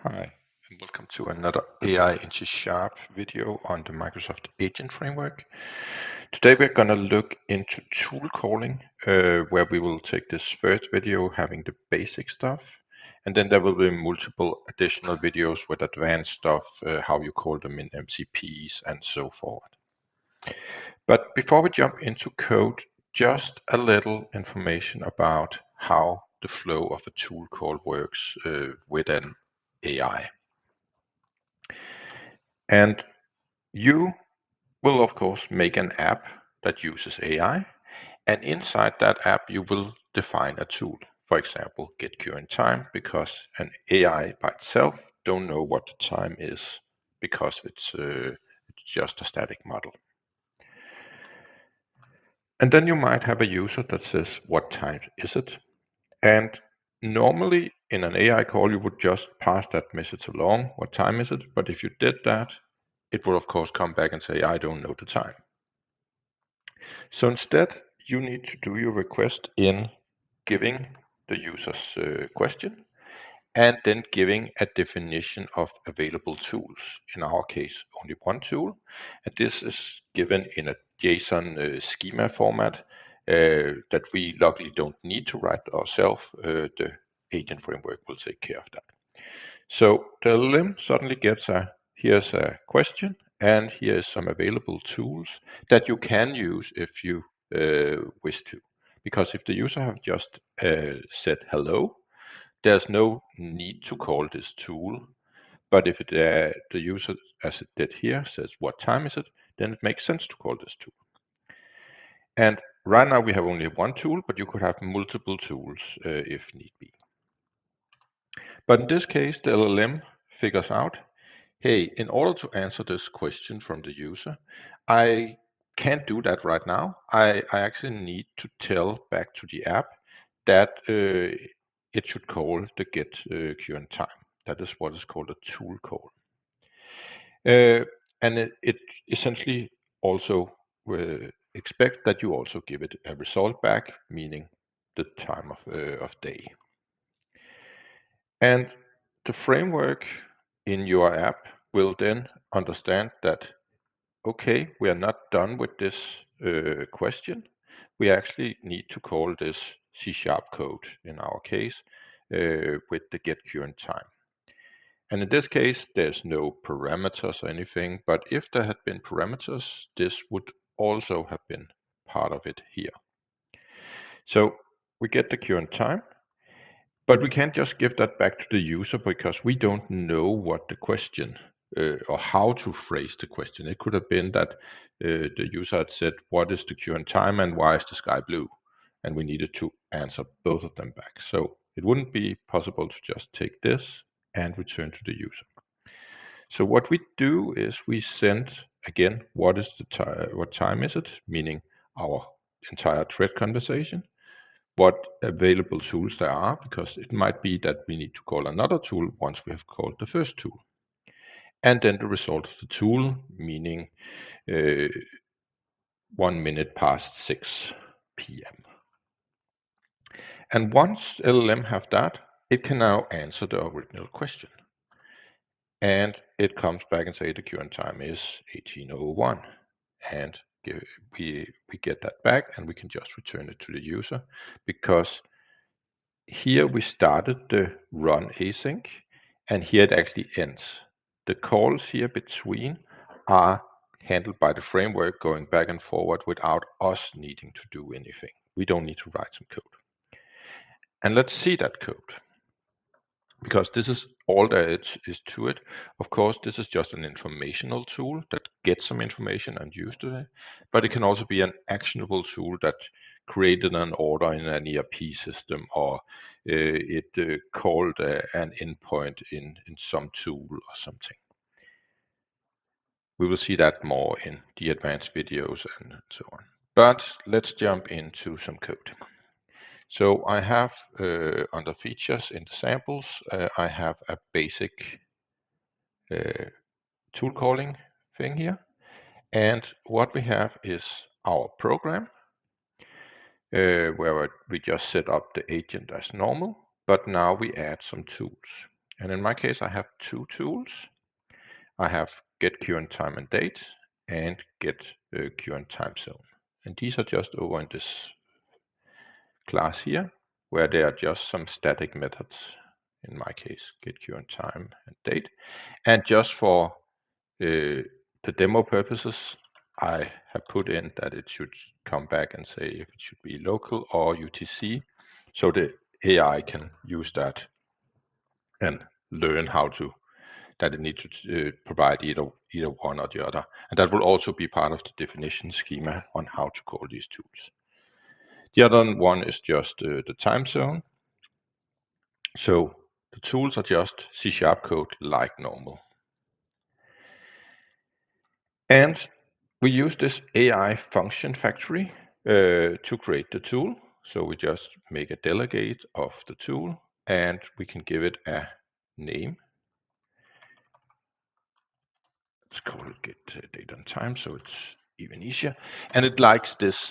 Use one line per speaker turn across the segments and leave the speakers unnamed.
Hi, and welcome to another AI in C# video on the Microsoft Agent Framework. Today we're going to look into tool calling, where we will take this first video having the basic stuff, and then there will be multiple additional videos with advanced stuff, how you call them in MCPs and so forth. But before we jump into code, just a little information about how the flow of a tool call works with an AI. And you will, of course, make an app that uses AI. And inside that app, you will define a tool. For example, get current time, because an AI by itself don't know what the time is because it's just a static model. And then you might have a user that says, what time is it? And normally in an AI call, you would just pass that message along. What time is it? But if you did that, it will of course come back and say, I don't know the time. So instead, you need to do your request in giving the user's question and then giving a definition of available tools. In our case, only one tool. And this is given in a JSON schema format that we luckily don't need to write ourselves. The agent framework will take care of that. So the LLM suddenly gets here's a question, and here's some available tools that you can use if you wish to. Because if the user have just said hello, there's no need to call this tool. But if the user, as it did here, says what time is it, then it makes sense to call this tool. And right now we have only one tool, but you could have multiple tools if need be. But in this case, the LLM figures out, hey, in order to answer this question from the user, I can't do that right now. I actually need to tell back to the app that it should call the get current time. That is what is called a tool call. And it essentially also expect that you also give it a result back, meaning the time of day. And the framework in your app will then understand that, okay, we are not done with this question. We actually need to call this C# code in our case with the get current time. And in this case, there's no parameters or anything, but if there had been parameters, this would also have been part of it here. So we get the current time, but we can't just give that back to the user because we don't know what the question or how to phrase the question. It could have been that the user had said, what is the current time and why is the sky blue? And we needed to answer both of them back. So it wouldn't be possible to just take this and return to the user. So what we do is we send, again, what time is it? Meaning our entire thread conversation, what available tools there are, because it might be that we need to call another tool once we have called the first tool. And then the result of the tool, meaning 1 minute past 6 p.m. And once LLM have that, it can now answer the original question. And it comes back and say the current time is 1801. And we get that back and we can just return it to the user, because here we started the run async, and here it actually ends. The calls here between are handled by the framework going back and forward without us needing to do anything. We don't need to write some code. And let's see that code, because this is all there is to it. Of course, this is just an informational tool that gets some information and used it, but it can also be an actionable tool that created an order in an ERP system, or it called an endpoint in some tool or something. We will see that more in the advanced videos and so on. But let's jump into some code. So I have under features in the samples, I have a basic tool calling thing here. And what we have is our program, where we just set up the agent as normal, but now we add some tools. And in my case, I have two tools. I have get current time and date and get current time zone. And these are just over in this class here, where there are just some static methods. In my case, get current time and date. And just for the demo purposes, I have put in that it should come back and say if it should be local or UTC, so the AI can use that and learn how to, that it needs to provide either one or the other. And that will also be part of the definition schema on how to call these tools. The other one is just the time zone. So the tools are just C# code like normal. And we use this AI function factory to create the tool. So we just make a delegate of the tool and we can give it a name. Let's call it get date and time, so it's even easier. And it likes this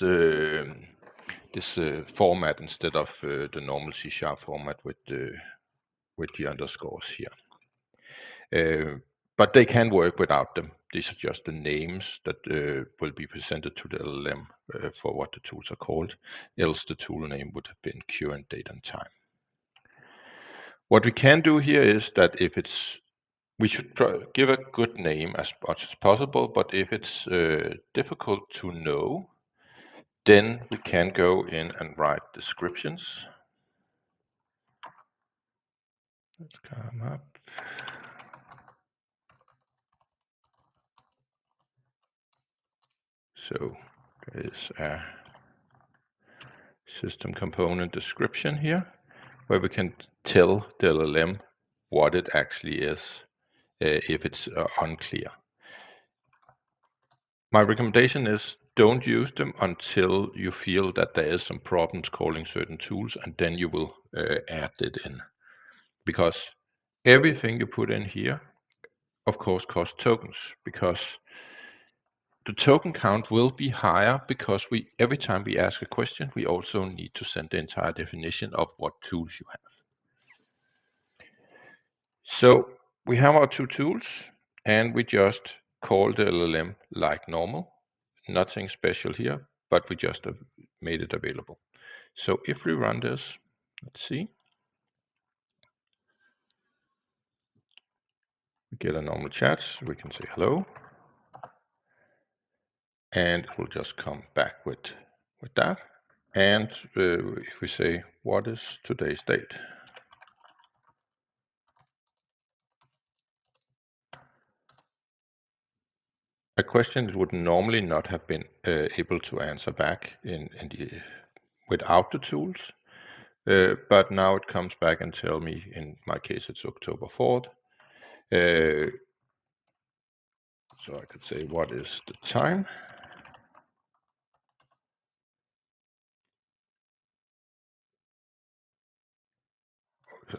format instead of the normal C# format with the underscores here. But they can work without them. These are just the names that will be presented to the LLM for what the tools are called. Else the tool name would have been current date and time. What we can do here is that if it's, we should give a good name as much as possible, but if it's difficult to know, then we can go in and write descriptions. Let's come up. So there is a system component description here, where we can tell the LLM what it actually is if it's unclear. My recommendation is don't use them until you feel that there is some problems calling certain tools, and then you will add it in. Because everything you put in here, of course, costs tokens, because the token count will be higher because every time we ask a question, we also need to send the entire definition of what tools you have. So we have our two tools, and we just call the LLM like normal. Nothing special here, but we just made it available. So if we run this, let's see. We get a normal chat, we can say hello. And it will just come back with that. And if we say, what is today's date? A question it would normally not have been able to answer back without the tools. But now it comes back and tell me, in my case, it's October 4th. So I could say, what is the time?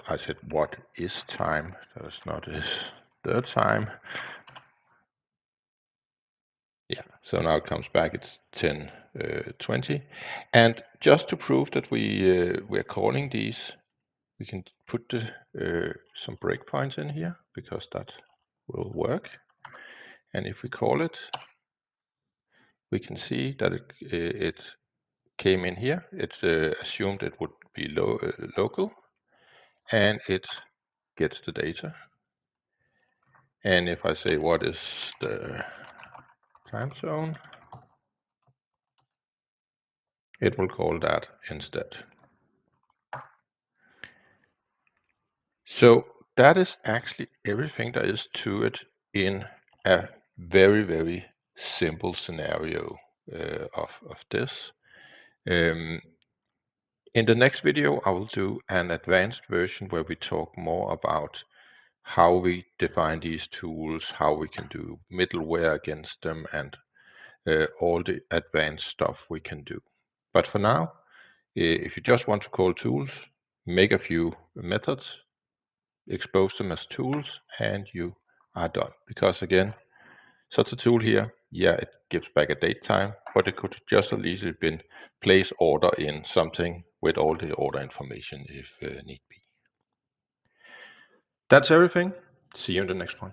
I said, what is time? That is not the time. Yeah, so now it comes back, it's 10:20. And just to prove that we're calling these, we can put some breakpoints in here, because that will work. And if we call it, we can see that it came in here. It's assumed it would be local, and it gets the data. And if I say, what is the time zone, it will call that instead. So that is actually everything there is to it in a very, very simple scenario of this. In the next video, I will do an advanced version where we talk more about how we define these tools, how we can do middleware against them, and all the advanced stuff we can do. But for now, if you just want to call tools, make a few methods, expose them as tools, and you are done. Because again, such a tool here, yeah, it gives back a date time, but it could just as easily been place order in something with all the order information if need be. That's everything. See you in the next one.